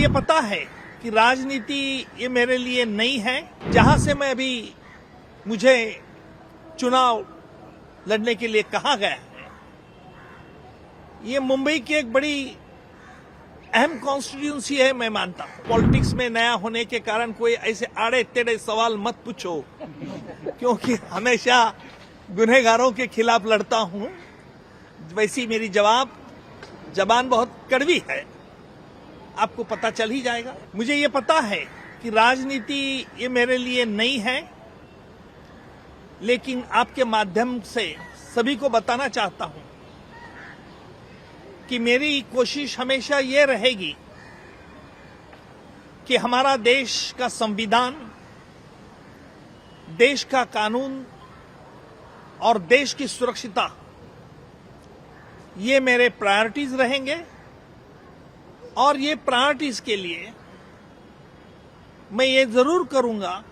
ये पता है कि राजनीति ये मेरे लिए नई है। जहां से मैं अभी मुझे चुनाव लड़ने के लिए कहा गया है, ये मुंबई की एक बड़ी अहम कॉन्स्टिट्यूंसी है। मैं मानता हूं पॉलिटिक्स में नया होने के कारण कोई ऐसे आड़े टेढ़े सवाल मत पूछो, क्योंकि हमेशा गुनहगारों के खिलाफ लड़ता हूं। वैसी मेरी जबान बहुत कड़वी है, आपको पता चल ही जाएगा। मुझे ये पता है कि राजनीति ये मेरे लिए नई है, लेकिन आपके माध्यम से सभी को बताना चाहता हूं कि मेरी कोशिश हमेशा ये रहेगी कि हमारा देश का संविधान, देश का कानून और देश की सुरक्षिता ये मेरे प्रायोरिटीज रहेंगे। और ये प्रायोरिटीज के लिए मैं ये जरूर करूंगा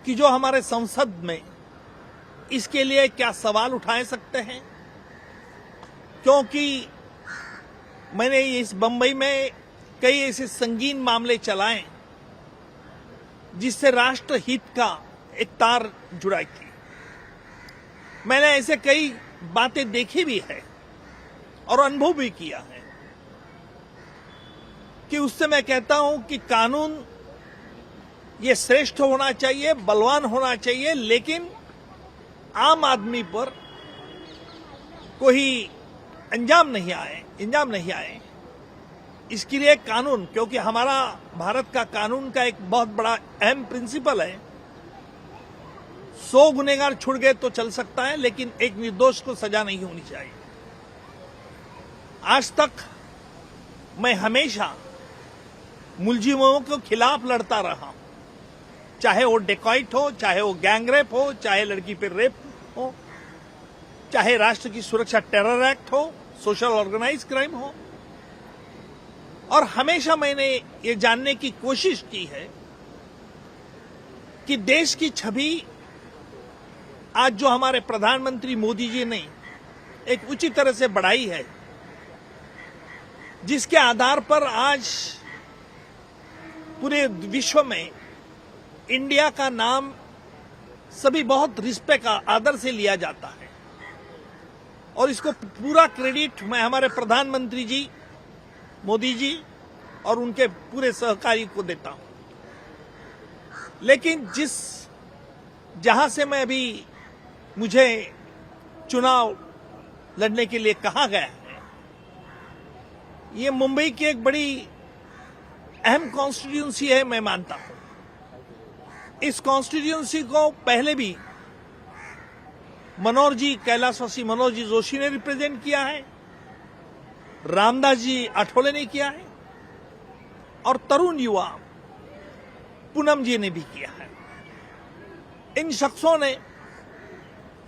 कि जो हमारे संसद में इसके लिए क्या सवाल उठाए सकते हैं, क्योंकि मैंने इस बंबई में कई ऐसे संगीन मामले चलाए जिससे राष्ट्र हित का एक तार जुड़ाई थी। मैंने ऐसे कई बातें देखी भी है और अनुभव भी किया है कि उससे मैं कहता हूं कि कानून ये श्रेष्ठ होना चाहिए, बलवान होना चाहिए, लेकिन आम आदमी पर कोई इंजाम नहीं आए। इसके लिए कानून, क्योंकि हमारा भारत का कानून का एक बहुत बड़ा अहम प्रिंसिपल है, 100 गुनहगार छुड़ गए तो चल सकता है, लेकिन एक निर्दोष को सजा नहीं होनी चाहिए। आज तक मैं हमेशा मुलजिमों के खिलाफ लड़ता रहा, चाहे वो डेकॉइट हो, चाहे वो गैंगरेप हो, चाहे लड़की पर रेप हो, चाहे राष्ट्र की सुरक्षा टेरर एक्ट हो, सोशल ऑर्गेनाइज क्राइम हो। और हमेशा मैंने ये जानने की कोशिश की है कि देश की छवि आज जो हमारे प्रधानमंत्री मोदी जी ने एक उचित तरह से बढ़ाई है, जिसके आधार पर आज पूरे विश्व में इंडिया का नाम सभी बहुत रिस्पेक्ट आदर से लिया जाता है, और इसको पूरा क्रेडिट मैं हमारे प्रधानमंत्री जी मोदी जी और उनके पूरे सहकारी को देता हूं। लेकिन जहां से मैं अभी मुझे चुनाव लड़ने के लिए कहा गया है, ये मुंबई की एक बड़ी अहम कॉन्स्टिट्यूंसी है। मैं मानता हूं इस कॉन्स्टिट्यूंसी को पहले भी कैलाशवासी मनोज जी जोशी ने रिप्रेजेंट किया है, रामदास जी आठवले ने किया है, और तरुण युवा पूनम जी ने भी किया है। इन शख्सों ने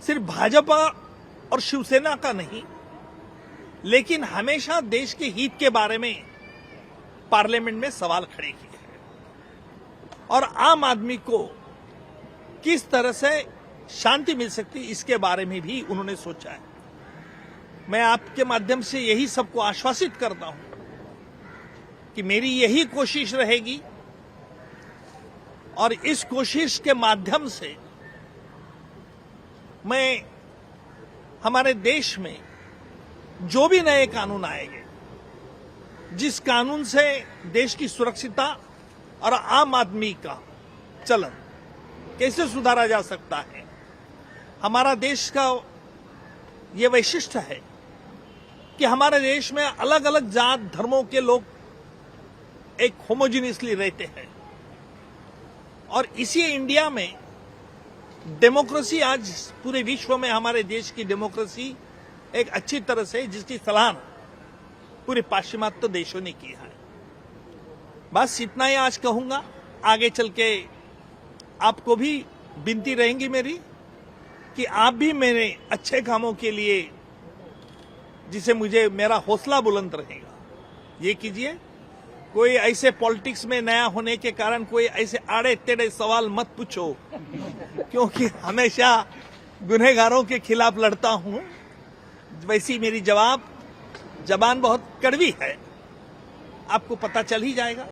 सिर्फ भाजपा और शिवसेना का नहीं, लेकिन हमेशा देश के हित के बारे में पार्लियामेंट में सवाल खड़े किए हैं, और आम आदमी को किस तरह से शांति मिल सकती इसके बारे में भी उन्होंने सोचा है। मैं आपके माध्यम से यही सबको आश्वासित करता हूं कि मेरी यही कोशिश रहेगी, और इस कोशिश के माध्यम से मैं हमारे देश में जो भी नए कानून आएंगे, जिस कानून से देश की सुरक्षिता और आम आदमी का चलन कैसे सुधारा जा सकता है। हमारा देश का ये वैशिष्ट है कि हमारे देश में अलग अलग जात धर्मों के लोग एक होमोजीनियसली रहते हैं, और इसी इंडिया में डेमोक्रेसी आज पूरे विश्व में हमारे देश की डेमोक्रेसी एक अच्छी तरह से, जिसकी सलाह पूरे पाश्चिमात्य देशों ने की है। बस इतना ही आज कहूंगा। आगे चल के आपको भी विनती रहेंगी मेरी कि आप भी मेरे अच्छे कामों के लिए, जिसे मुझे मेरा हौसला बुलंद रहेगा, ये कीजिए। कोई ऐसे पॉलिटिक्स में नया होने के कारण कोई ऐसे आड़े टेढ़े सवाल मत पूछो, क्योंकि हमेशा गुनहगारों के खिलाफ लड़ता हूं। वैसी मेरी जबान बहुत कड़वी है, आपको पता चल ही जाएगा।